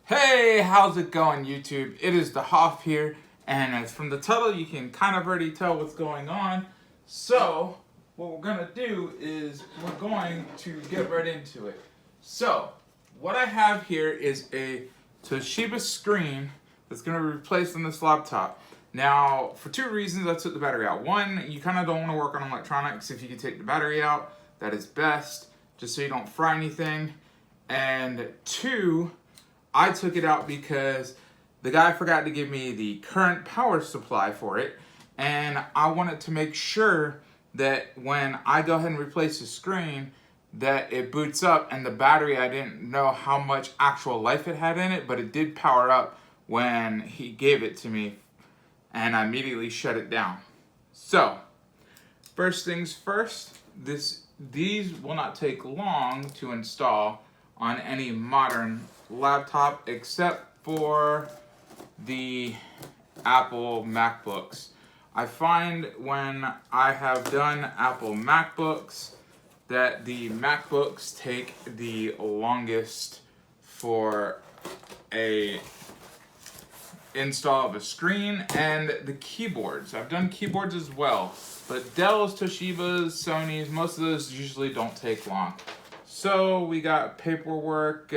Hey, how's it going, YouTube? It is the Hoff here, and as from the title, you can kind of already tell what's going on. So, what we're gonna do is we're going to get right into it. So, what I have here is a Toshiba screen that's gonna be replaced on this laptop. Now, for two reasons, I took the battery out. One, you kind of don't want to work on electronics. If you can take the battery out, that is best, just so you don't fry anything. And two, I took it out because the guy forgot to give me the current power supply for it, and I wanted to make sure that when I go ahead and replace the screen that it boots up, and the battery, I didn't know how much actual life it had in it, but it did power up when he gave it to me, and I immediately shut it down. So, first things first, these will not take long to install on any modern laptop except for the Apple MacBooks. I find when I have done Apple MacBooks that the MacBooks take the longest for a install of a screen, and the keyboards. I've done keyboards as well, but Dell's, Toshiba's, Sony's, most of those usually don't take long. So we got paperwork.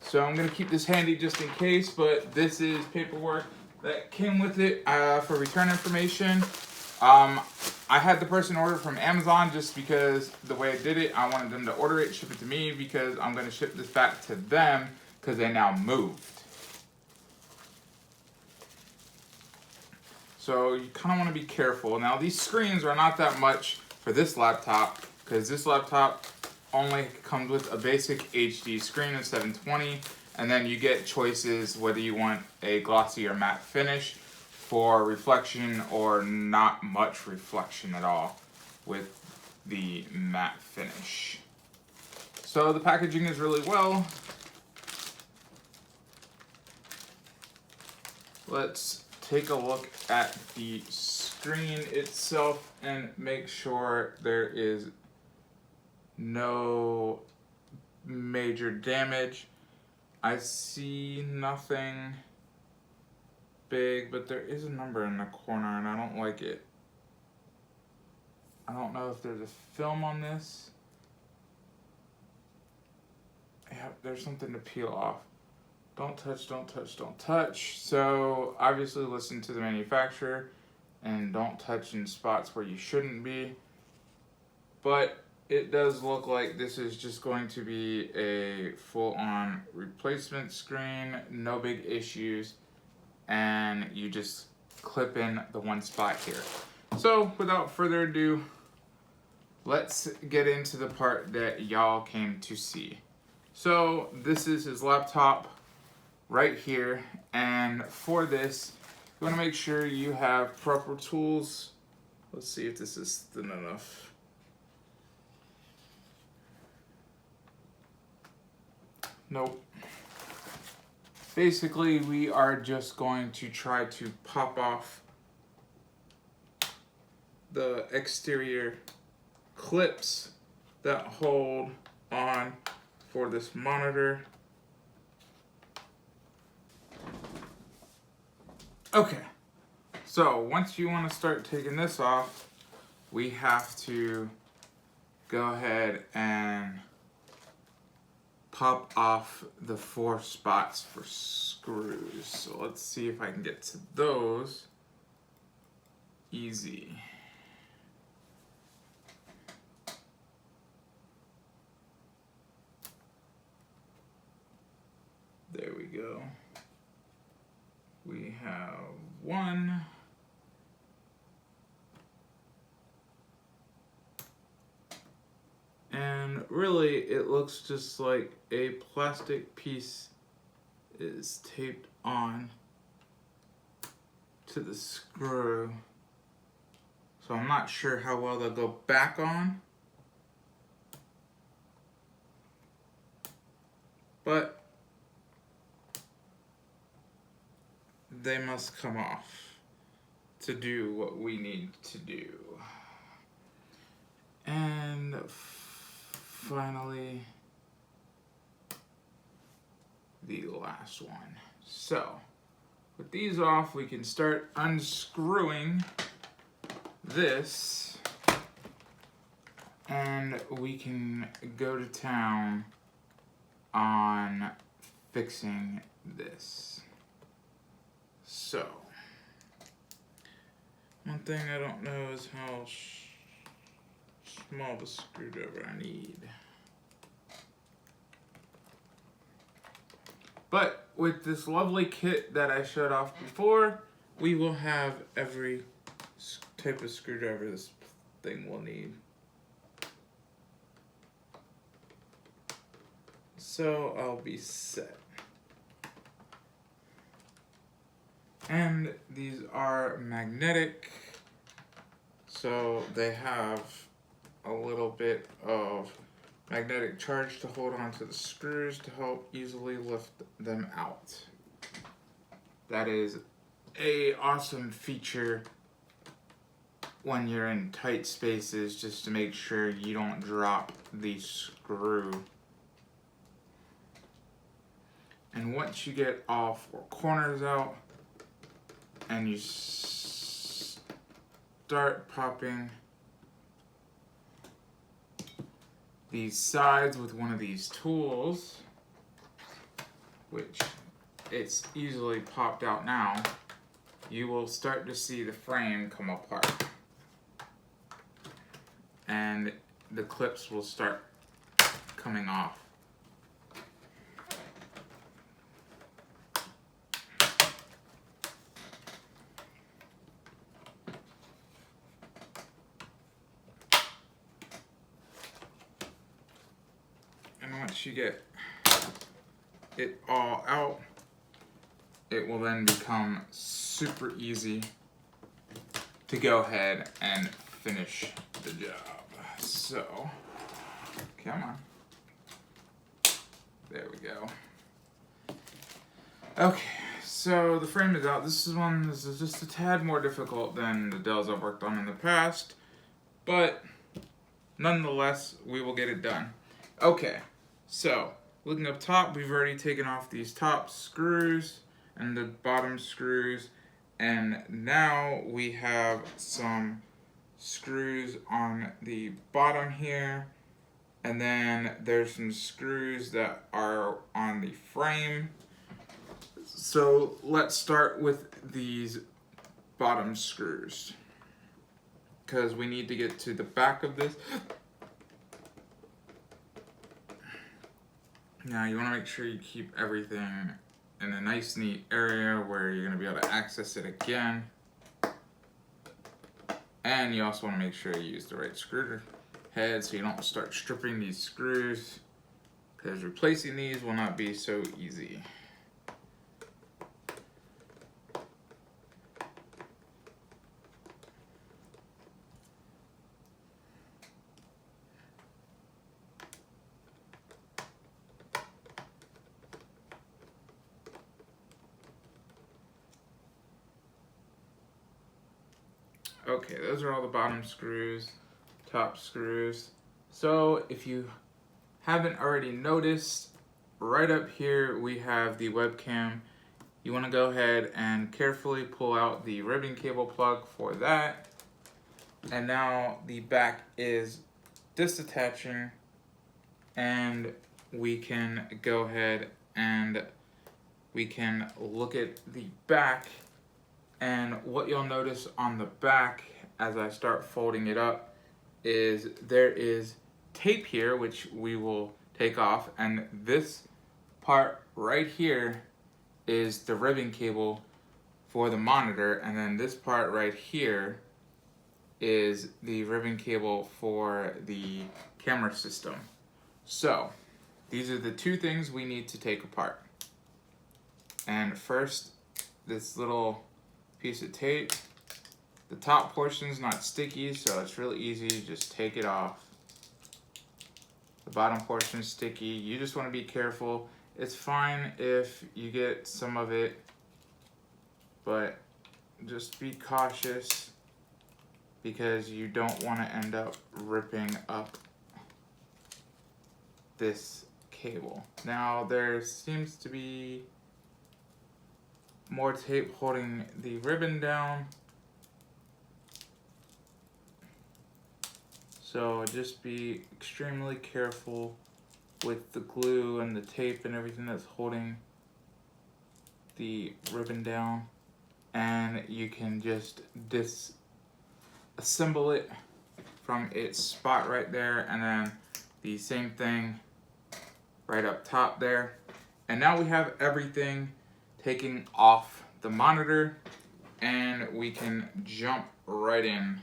So I'm going to keep this handy just in case, but this is paperwork that came with it for return information. I had the person order from Amazon just because the way I did it, I wanted them to order it, ship it to me, because I'm going to ship this back to them because they now moved. So you kind of want to be careful. Now these screens are not that much for this laptop, because this laptop only comes with a basic HD screen of 720, and then you get choices whether you want a glossy or matte finish for reflection or not much reflection at all with the matte finish. So the packaging is really well. Let's take a look at the screen itself and make sure there is no major damage. I see nothing big, but there is a number in the corner and I don't like it. I don't know if there's a film on this. Yeah, there's something to peel off. Don't touch, don't touch, don't touch. So obviously listen to the manufacturer and don't touch in spots where you shouldn't be. But it does look like this is just going to be a full-on replacement screen, no big issues, and you just clip in the one spot here. So without further ado, let's get into the part that y'all came to see. So this is his laptop right here, and for this you want to make sure you have proper tools. Let's see if this is thin enough. Nope. Basically, we are just going to try to pop off the exterior clips that hold on for this monitor. Okay, so once you want to start taking this off, we have to go ahead and pop off the 4 spots for screws. So let's see if I can get to those easy. There we go. We have 1. And really, it looks just like a plastic piece is taped on to the screw. So I'm not sure how well they'll go back on. But they must come off to do what we need to do. And finally, the last one. So with these off, we can start unscrewing this, and we can go to town on fixing this. So one thing I don't know is how small of a screwdriver I need. But with this lovely kit that I showed off before, we will have every type of screwdriver this thing will need. So I'll be set. And these are magnetic, so they have a little bit of magnetic charge to hold onto the screws to help easily lift them out. That is an awesome feature when you're in tight spaces, just to make sure you don't drop the screw. And once you get all four corners out and you start popping these sides with one of these tools, which it's easily popped out now, you will start to see the frame come apart. And the clips will start coming off. And once you get it all out, it will then become super easy to go ahead and finish the job. So, come on. There we go. Okay, so the frame is out. This is just a tad more difficult than the Dells I've worked on in the past, but nonetheless, we will get it done. Okay, so looking up top, we've already taken off these top screws and the bottom screws, and now we have some screws on the bottom here, and then there's some screws that are on the frame. So let's start with these bottom screws, because we need to get to the back of this. Now you want to make sure you keep everything in a nice neat area where you're going to be able to access it again. And you also want to make sure you use the right screw head so you don't start stripping these screws, because replacing these will not be so easy. Okay, those are all the bottom screws, top screws. So if you haven't already noticed, right up here we have the webcam. You want to go ahead and carefully pull out the ribbon cable plug for that. And now the back is disattaching, and we can go ahead and we can look at the back. And what you'll notice on the back as I start folding it up is there is tape here, which we will take off, and this part right here is the ribbon cable for the monitor, and then this part right here is the ribbon cable for the camera system. So these are the two things we need to take apart. And first, this little piece of tape. The top portion is not sticky, so it's really easy. Just take it off. The bottom portion is sticky. You just want to be careful. It's fine if you get some of it, but just be cautious, because you don't want to end up ripping up this cable. Now there seems to be more tape holding the ribbon down. So just be extremely careful with the glue and the tape and everything that's holding the ribbon down. And you can just disassemble it from its spot right there, and then the same thing right up top there. And now we have everything taking off the monitor, and we can jump right in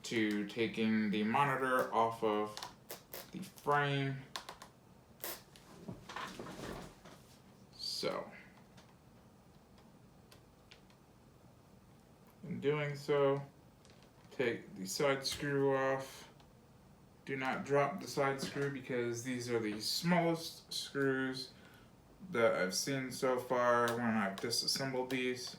to taking the monitor off of the frame. So, in doing so, take the side screw off. Do not drop the side screw because these are the smallest screws that I've seen so far when I've disassembled these.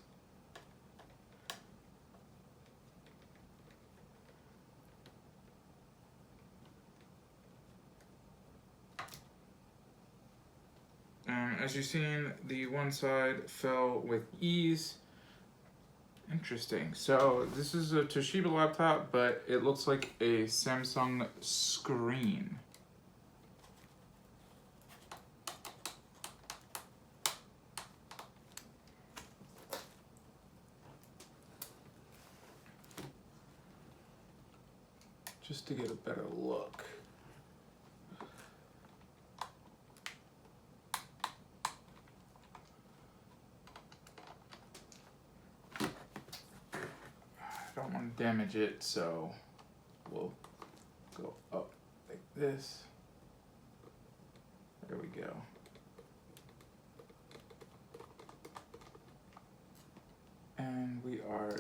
As you've seen, the one side fell with ease. Interesting. So this is a Toshiba laptop, but it looks like a Samsung screen. Just to get a better look. I don't want to damage it, so we'll go up like this. There we go. And we are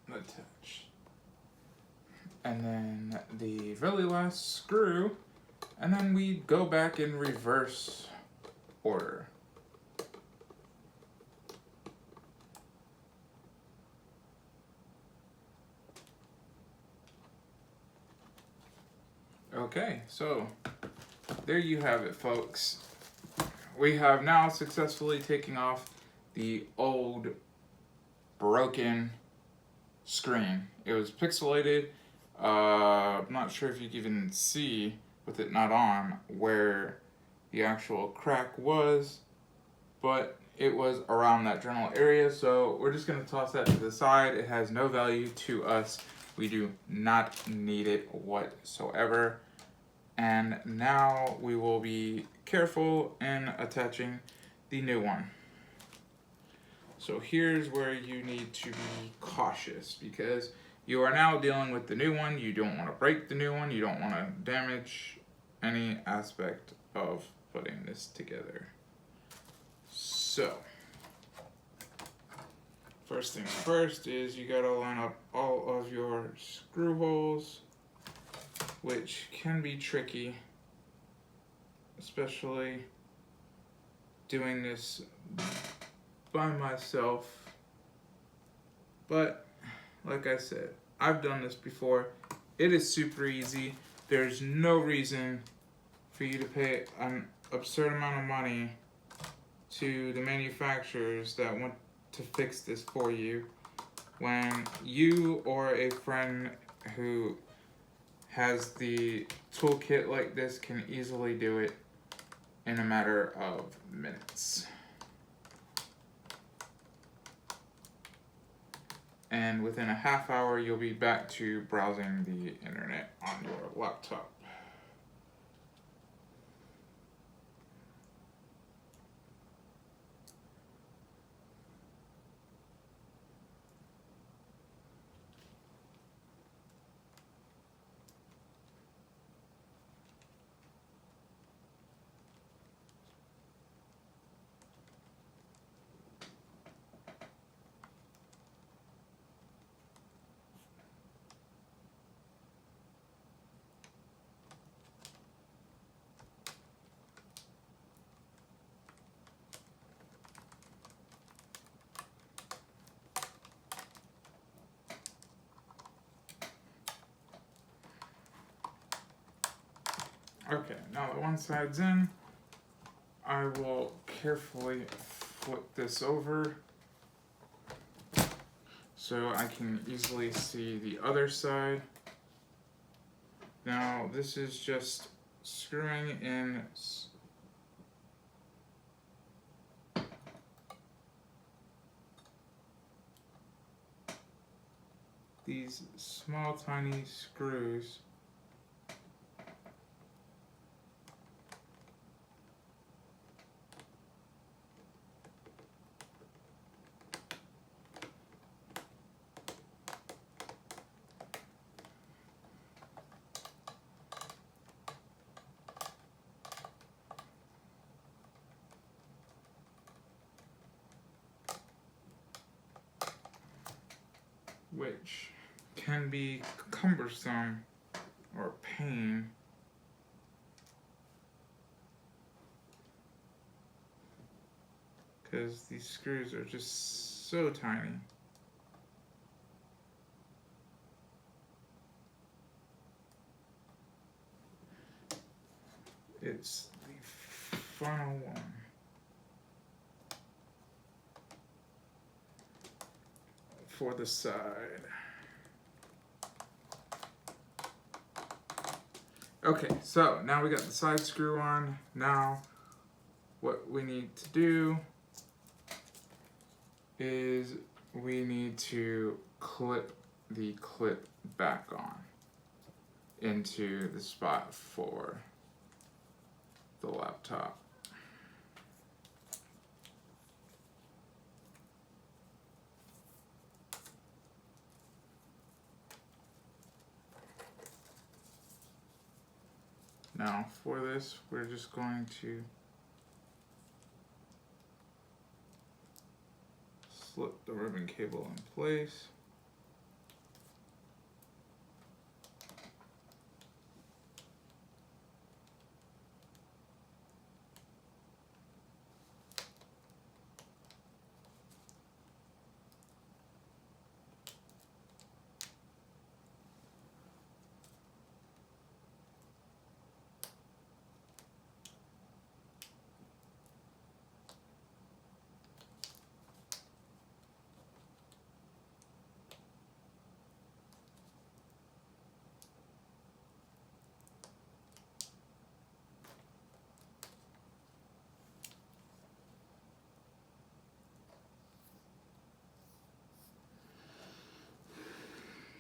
attached. And then the very last screw, and then we go back in reverse order. Okay, so there you have it, folks. We have now successfully taken off the old broken screen. It was pixelated. I'm not sure if you can even see with it not on where the actual crack was, but it was around that general area. So we're just going to toss that to the side. It has no value to us. We do not need it whatsoever. And now we will be careful in attaching the new one. So here's where you need to be cautious, because you are now dealing with the new one. You don't want to break the new one. You don't want to damage any aspect of putting this together. So, first things first is you gotta line up all of your screw holes, which can be tricky, especially doing this by myself. But like I said, I've done this before. It is super easy. There's no reason for you to pay an absurd amount of money to the manufacturers that want to fix this for you when you or a friend who has the toolkit like this can easily do it in a matter of minutes. And within a half hour, you'll be back to browsing the internet on your laptop. Okay, now that one side's in, I will carefully flip this over so I can easily see the other side. Now this is just screwing in these small tiny screws which can be cumbersome or a pain. Because these screws are just so tiny. It's the final one. For the side. Okay, so now we got the side screw on. Now what we need to do is we need to clip the clip back on into the spot for the laptop. Now for this, we're just going to slip the ribbon cable in place.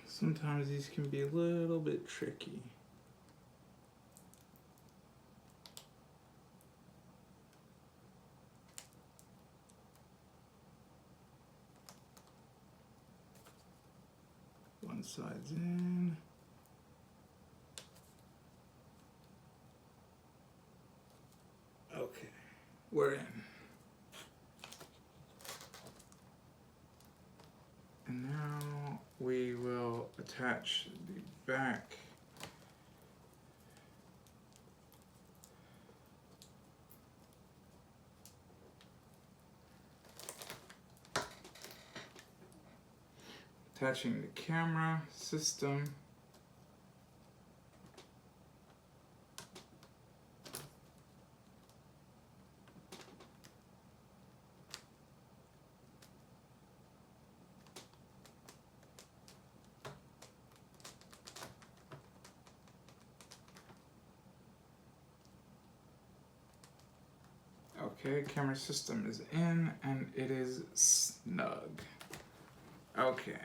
Sometimes these can be a little bit tricky. One side's in. Okay, we're in. And now we will attach the back attaching the camera system. Okay, camera system is in and it is snug. Okay,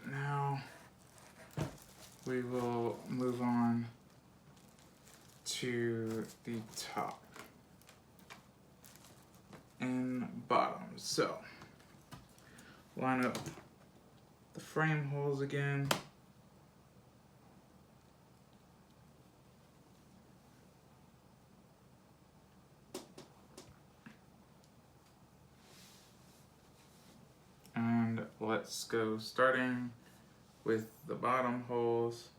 now we will move on to the top and bottom. So, line up the frame holes again. And let's go starting with the bottom holes.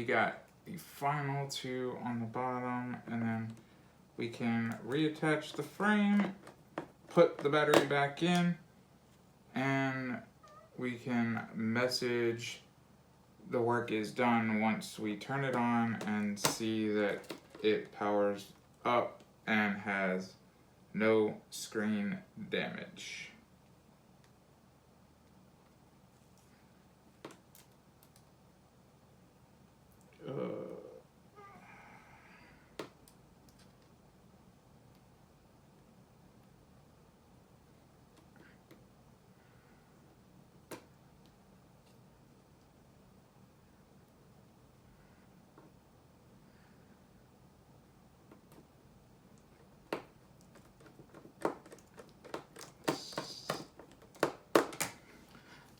got the final two on the bottom, and then we can reattach the frame, put the battery back in, and we can message the work is done once we turn it on and see that it powers up and has no screen damage.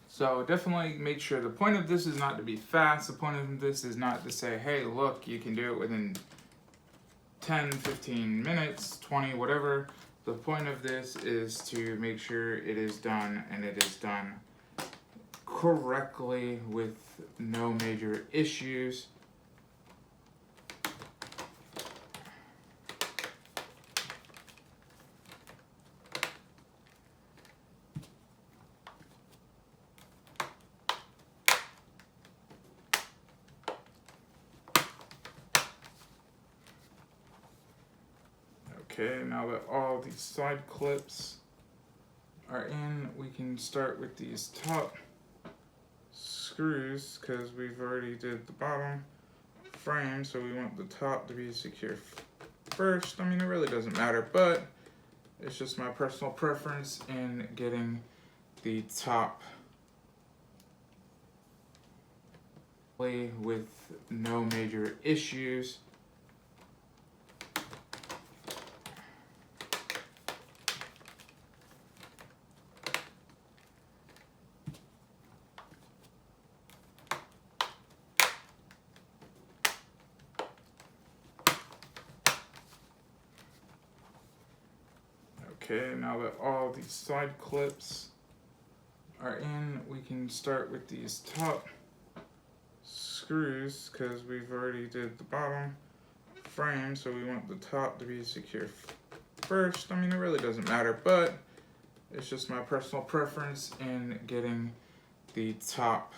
So definitely make sure the point of this is not to be fast. The point of this is not to say, hey, look, you can do it within 10, 15 minutes, 20, whatever. The point of this is to make sure it is done, and it is done correctly with no major issues. Okay, now that all these side clips are in, we can start with these top screws, because we've already did the bottom frame, so we want the top to be secure first. I mean, it really doesn't matter, but it's just my personal preference in getting the top with no major issues. Okay, now that all these side clips are in, we can start with these top screws, because we've already did the bottom frame, so we want the top to be secure first. I mean, it really doesn't matter, but it's just my personal preference in getting the top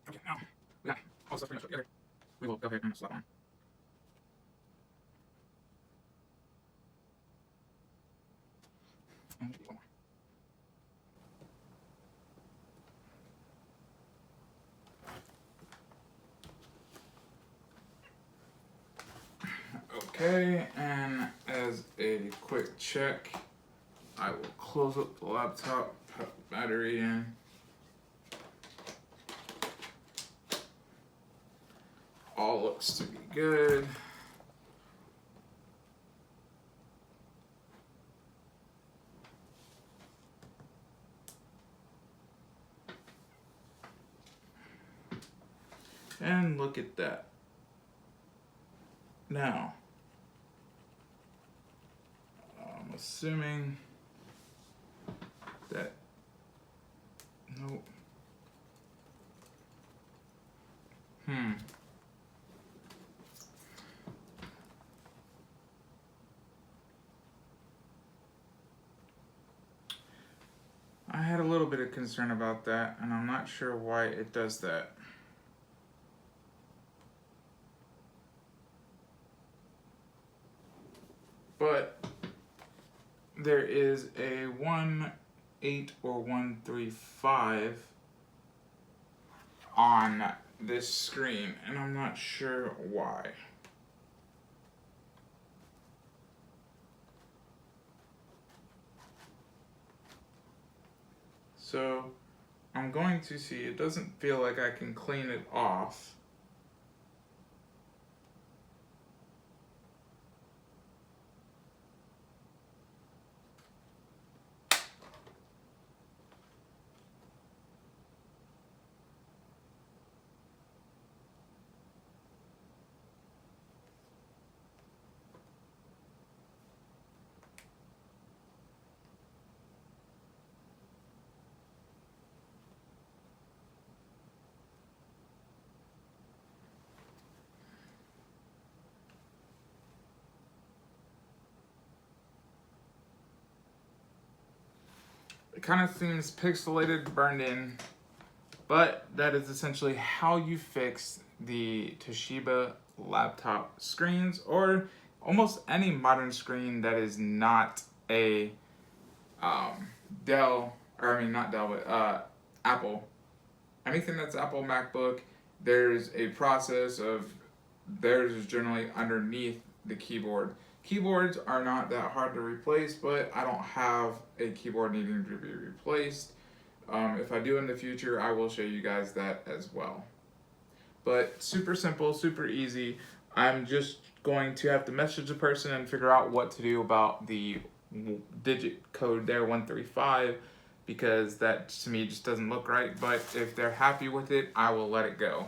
Okay, now we got all stuff pretty much put together. We will go ahead and slap on. And maybe one more. Okay, and as a quick check, I will close up the laptop, put the battery in. All looks to be good. And look at that. Now, I'm assuming that, nope. I had a little bit of concern about that, and I'm not sure why it does that. But there is a 1.8 or 1.35 on this screen, and I'm not sure why. So I'm going to see, it doesn't feel like I can clean it off. It kind of seems pixelated, burned in, but that is essentially how you fix the Toshiba laptop screens, or almost any modern screen that is not a Dell, or I mean not Dell, but Apple. Anything that's Apple MacBook, there's a process of, theirs is generally underneath the keyboard. Keyboards are not that hard to replace, but I don't have a keyboard needing to be replaced. If I do in the future, I will show you guys that as well. But super simple, super easy. I'm just going to have to message the person and figure out what to do about the digit code there, 135, because that to me just doesn't look right. But if they're happy with it, I will let it go.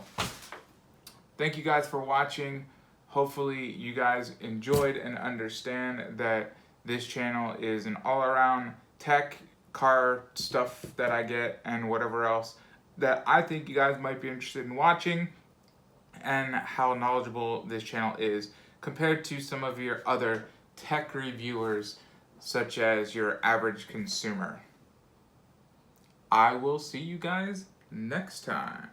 Thank you guys for watching. Hopefully you guys enjoyed and understand that this channel is an all-around tech, car stuff that I get, and whatever else that I think you guys might be interested in watching, and how knowledgeable this channel is compared to some of your other tech reviewers, such as your average consumer. I will see you guys next time.